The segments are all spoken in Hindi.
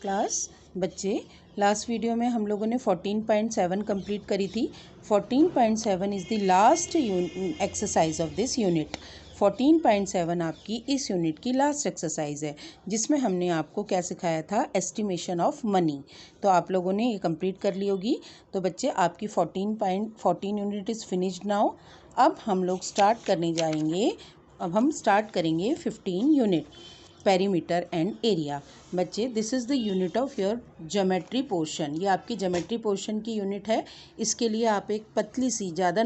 क्लास बच्चे, लास्ट वीडियो में हम लोगों ने 14.7 कंप्लीट करी थी। 14.7 is the last exercise of this unit. 14.7 आपकी इस यूनिट की लास्ट एक्सरसाइज है, जिसमें हमने आपको क्या सिखाया था, एस्टिमेशन ऑफ मनी। तो आप लोगों ने ये कंप्लीट कर ली होगी। तो बच्चे, आपकी 14 यूनिट इज़ फिनिश्ड नाउ। अब हम लोग स्टार्ट करने जाएंगे। अब हम स्टार्ट करेंगे 15 यूनिट, पेरीमीटर एंड एरिया। बच्चे, this is the unit of your geometry portion. ये आपकी ज्योमेट्री पोर्शन की यूनिट है। इसके लिए आप एक पतली सी, ज़्यादा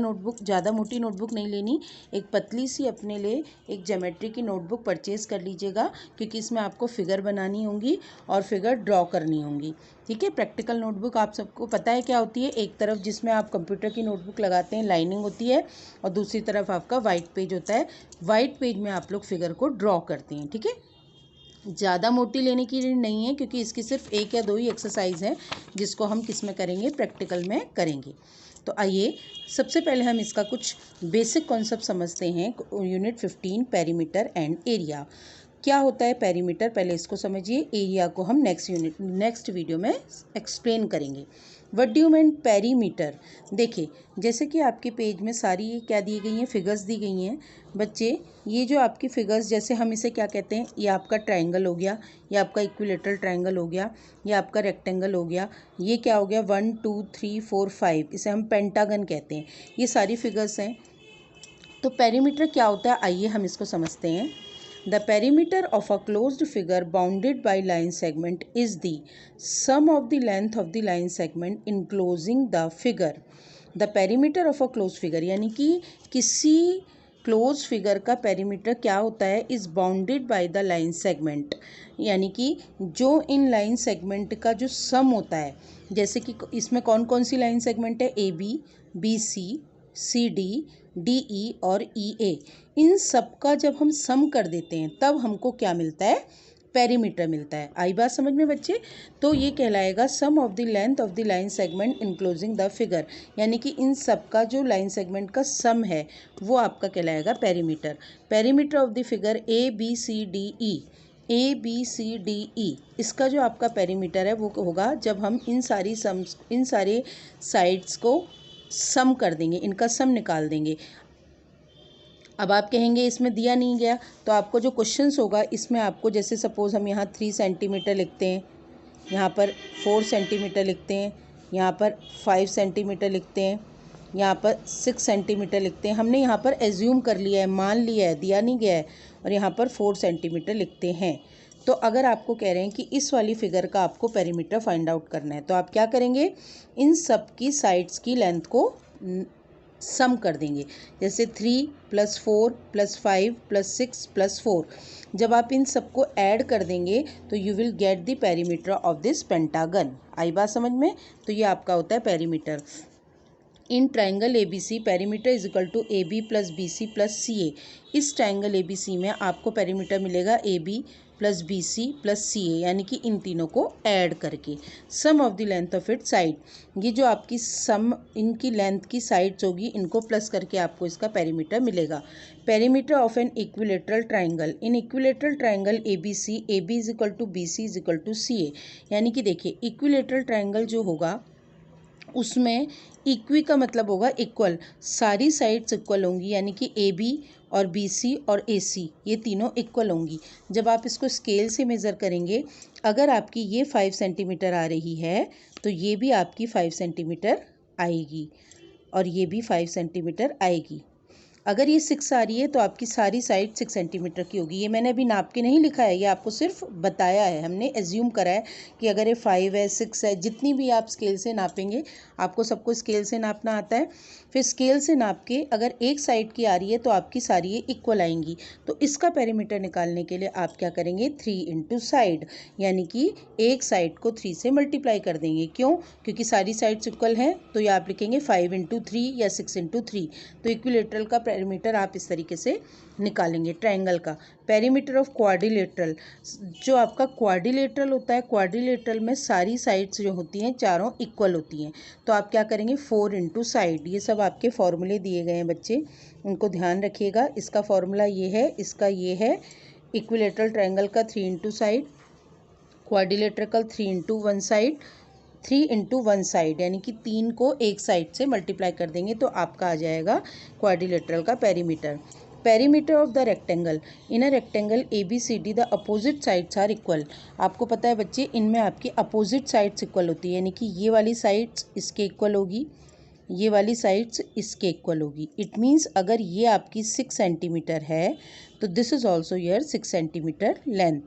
मोटी नोटबुक नहीं लेनी, एक पतली सी अपने लिए एक ज्योमेट्री की नोटबुक परचेज कर लीजिएगा, क्योंकि इसमें आपको फिगर बनानी होंगी और फिगर ड्रॉ करनी होंगी। ठीक है। प्रैक्टिकल नोटबुक आप सबको पता है क्या होती है। एक तरफ जिसमें आप कंप्यूटर की नोटबुक लगाते हैं, लाइनिंग होती है, और दूसरी तरफ आपका वाइट पेज होता है। वाइट पेज में आप लोग फिगर को ड्रॉ करते हैं। ठीक है। ज़्यादा मोटी लेने की नहीं है, क्योंकि इसकी सिर्फ एक या दो ही एक्सरसाइज है, जिसको हम किस में करेंगे, प्रैक्टिकल में करेंगे। तो आइए सबसे पहले हम इसका कुछ बेसिक कॉन्सेप्ट समझते हैं। Unit 15, perimeter and area. क्या होता है पेरीमीटर, पहले इसको समझिए। एरिया को हम नेक्स्ट वीडियो में एक्सप्लेन करेंगे। What do you mean perimeter? देखिए, जैसे कि आपके पेज में सारी क्या दी गई हैं, फिगर्स दी गई हैं। बच्चे, ये जो आपकी फिगर्स, जैसे हम इसे क्या कहते हैं, ये आपका ट्रायंगल हो गया, ये आपका इक्विलेटरल ट्रायंगल हो गया, ये आपका रेक्टेंगल हो गया, ये क्या हो गया, 1 2 3 4 5, इसे हम पेंटागन कहते हैं। ये सारी फिगर्स हैं। तो पेरीमीटर क्या होता है, आइए हम इसको समझते हैं। The perimeter of a closed figure bounded by line segment is the sum of the length of the line segment enclosing the figure. The perimeter of a closed figure, यानी कि किसी क्लोज फिगर का पेरीमीटर क्या होता है, is bounded by the line segment, यानी कि जो इन लाइन सेगमेंट का जो सम होता है। जैसे कि इसमें कौन कौन सी लाइन सेगमेंट है, A B, B C, C D, D E और ई ए। इन सब का जब हम सम कर देते हैं, तब हमको क्या मिलता है, पेरीमीटर मिलता है। आई बात समझ में बच्चे? तो ये कहलाएगा sum of the length of the line segment enclosing the figure, यानी कि इन सब का जो लाइन सेगमेंट का सम है, वो आपका कहलाएगा perimeter. Perimeter of the figure A B C D E, A B C D E, इसका जो आपका पेरीमीटर है वो होगा जब हम इन सारे साइड्स को सम कर देंगे, इनका सम निकाल देंगे। अब आप कहेंगे इसमें दिया नहीं गया, तो आपको जो क्वेश्चंस होगा इसमें आपको, जैसे सपोज हम यहाँ 3 सेंटीमीटर लिखते हैं, यहाँ पर 4 सेंटीमीटर लिखते हैं, यहाँ पर 5 सेंटीमीटर लिखते हैं, यहाँ पर 6 सेंटीमीटर लिखते हैं। हमने यहाँ पर एज्यूम कर लिया है, मान लिया है, दिया नहीं गया है, और यहाँ पर 4 सेंटीमीटर लिखते हैं। तो अगर आपको कह रहे हैं कि इस वाली फिगर का आपको पेरीमीटर फाइंड आउट करना है, तो आप क्या करेंगे, इन सब की साइड्स की लेंथ को सम कर देंगे। जैसे 3 + 4 + 5 + 6 + 4, जब आप इन सबको ऐड कर देंगे तो you will get the perimeter of this pentagon. आई बात समझ में? तो ये आपका होता है perimeter. In triangle A B C, perimeter is equal to A B plus B C plus C A. इस ट्राइंगल ए बी सी में आपको पेरीमीटर मिलेगा A B plus B C plus C A, यानी कि इन तीनों को ऐड करके। Sum of the length of it side, ये जो आपकी सम इनकी लेंथ की साइड्स होगी, इनको प्लस करके आपको इसका पेरीमीटर मिलेगा। Perimeter of an equilateral triangle, in equilateral triangle A B is equal to B C is equal to C A. यानी कि देखिए, इक्विलेटरल ट्राइंगल जो होगा उसमें इक्वी का मतलब होगा इक्वल, सारी साइड्स इक्वल होंगी, यानी कि ए बी और बी सी और ए सी, ये तीनों इक्वल होंगी। जब आप इसको स्केल से मेज़र करेंगे, अगर आपकी ये 5 सेंटीमीटर आ रही है, तो ये भी आपकी 5 सेंटीमीटर आएगी, और ये भी 5 सेंटीमीटर आएगी। अगर ये 6 आ रही है, तो आपकी सारी साइड 6 सेंटीमीटर की होगी। ये मैंने अभी नाप के नहीं लिखा है, ये आपको सिर्फ बताया है, हमने एज्यूम करा है कि अगर ये 5 है, 6 है, जितनी भी आप स्केल से नापेंगे, आपको सबको स्केल से नापना आता है। फिर स्केल से नाप के अगर एक साइड की आ रही है, तो आपकी सारी ये इक्वल आएंगी। तो इसका पेरीमीटर निकालने के लिए आप क्या करेंगे, 3 इंटू साइड, यानी कि एक साइड को 3 से मल्टीप्लाई कर देंगे। क्यों? क्योंकि सारी साइड्स इक्वल हैं, तो ये आप लिखेंगे 5 इंटू 3 या 6 इंटू 3। तो इक्विलेटरल का पेरीमीटर आप इस तरीके से निकालेंगे। ट्रायंगल का पेरीमीटर ऑफ क्वाड्रिलेटरल, जो आपका क्वाड्रिलेटरल होता है, क्वाड्रिलेटरल में सारी साइड्स जो होती हैं चारों इक्वल होती हैं। तो आप क्या करेंगे, 4 इंटू साइड। ये सब आपके फॉर्मूले दिए गए हैं बच्चे, उनको ध्यान रखिएगा। इसका फॉर्मूला ये है, इसका ये है। इक्विलेटरल ट्रायंगल का 3 into side, quadrilateral 3 into one side यानी कि 3 को एक साइड से मल्टीप्लाई कर देंगे तो आपका आ जाएगा क्वाड्रिलेटरल का perimeter. Perimeter of the rectangle, in a rectangle ABCD the opposite sides are equal. आपको पता है बच्चे, इनमें आपकी अपोजिट साइड्स इक्वल होती है, यानी कि ये वाली साइड्स इसके इक्वल होगी, ये वाली साइड्स इसके इक्वल होगी। इट मीन्स अगर ये आपकी 6 सेंटीमीटर है तो this is also your 6 centimetre length.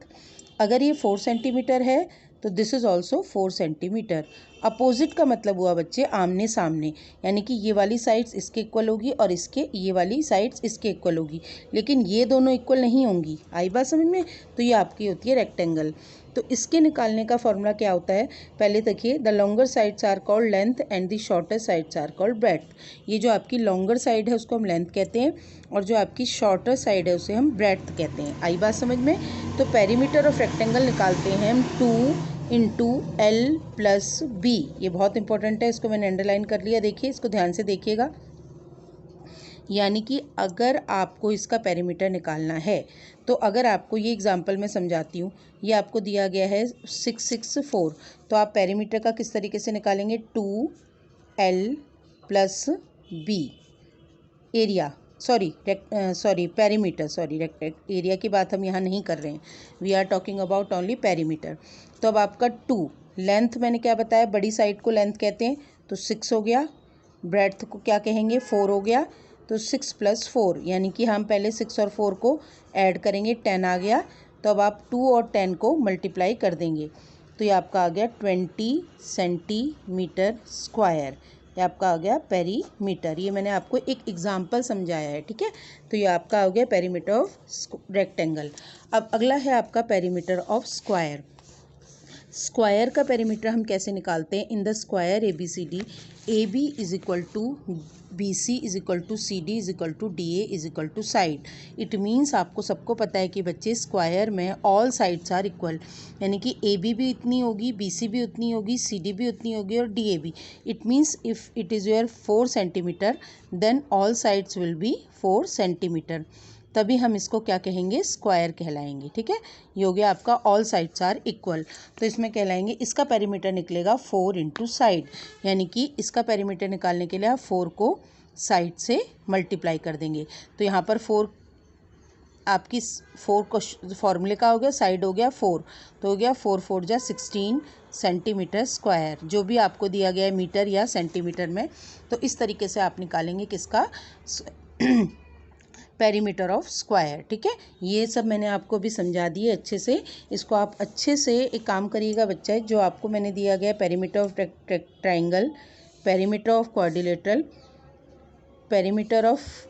अगर ये 4 सेंटीमीटर है तो this is also 4 centimetre. Opposite का मतलब हुआ बच्चे आमने सामने, यानी कि ये वाली साइड्स इसके इक्वल होगी और इसके ये वाली साइड्स इसके इक्वल होगी, लेकिन ये दोनों इक्वल नहीं होंगी। आई बात समझ में? तो ये आपकी होती है रेक्टेंगल। तो इसके निकालने का फॉर्मूला क्या होता है, पहले देखिए, the longer sides are called length and the shorter sides are called breadth. ये जो आपकी लॉन्गर साइड है उसको हम लेंथ कहते हैं और जो आपकी शॉर्टर साइड है उसे हम ब्रेड्थ कहते हैं। आई बात समझ में? तो पेरीमीटर ऑफ रेक्टेंगल निकालते हैं हम 2 इंटू L प्लस B। ये बहुत इंपॉर्टेंट है, इसको मैंने अंडरलाइन कर लिया। देखिए, इसको ध्यान से देखिएगा, यानी कि अगर आपको इसका पेरीमीटर निकालना है तो अगर आपको ये एग्जांपल मैं समझाती हूँ, ये आपको दिया गया है 664, तो आप पेरीमीटर का किस तरीके से निकालेंगे, 2L plus B area, perimeter, area की बात हम यहाँ नहीं कर रहे हैं, we are talking about only perimeter. तो अब आपका 2 लेंथ मैंने क्या बताया, बड़ी साइड को लेंथ कहते हैं, तो 6 हो गया, ब्रेड्थ को क्या कहेंगे, 4 हो गया, तो 6 प्लस 4 यानी कि हम पहले 6 और 4 को ऐड करेंगे, 10 आ गया। तो अब आप 2 और 10 को मल्टीप्लाई कर देंगे तो ये आपका आ गया 20 सेंटीमीटर स्क्वायर। ये आपका आ गया पेरीमीटर। ये मैंने आपको एक एग्जांपल समझाया है, ठीक है। तो ये आपका हो गया पेरीमीटर ऑफ रेक्टेंगल। अब अगला है आपका पेरीमीटर ऑफ स्क्वायर। स्क्वायर का पेरीमीटर हम कैसे निकालते हैं, in the square ABCD, AB is equal to BC is equal to CD is equal to DA is equal to side. It means आपको सबको पता है कि बच्चे स्क्वायर में ऑल साइड्स आर इक्वल, यानी कि AB भी इतनी होगी, BC भी उतनी होगी, CD भी उतनी होगी और DA भी। It means if it is your 4 centimetre then all sides will be 4 centimetre, तभी हम इसको क्या कहेंगे, स्क्वायर कहलाएंगे, ठीक है। ये हो गया आपका ऑल साइड्स आर इक्वल, तो इसमें कहलाएंगे, इसका पेरीमीटर निकलेगा 4 इंटू साइड, यानी कि इसका पेरीमीटर निकालने के लिए आप 4 को साइड से मल्टीप्लाई कर देंगे। तो यहाँ पर 4 आपकी 4 को फॉर्मूले का हो गया, साइड हो गया 4, तो हो गया 4 4 जा 16 सेंटीमीटर स्क्वायर, जो भी आपको दिया गया है मीटर या सेंटीमीटर में। तो इस तरीके से आप निकालेंगे किसका, पेरीमीटर ऑफ स्क्वायर, ठीक है। ये सब मैंने आपको भी समझा दिए अच्छे से, इसको आप अच्छे से एक काम करिएगा बच्चा, जो आपको मैंने दिया गया perimeter of triangle, perimeter of quadrilateral, perimeter of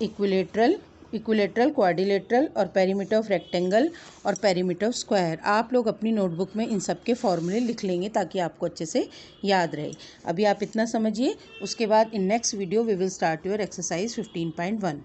equilateral quadrilateral और पेरीमीटर ऑफ रेक्टेंगल और पेरीमीटर ऑफ स्क्वायर, आप लोग अपनी नोटबुक में इन सब के फॉर्मूले लिख लेंगे ताकि आपको अच्छे से याद रहे। अभी आप इतना समझिए, उसके बाद in next video we will start your exercise 15.1।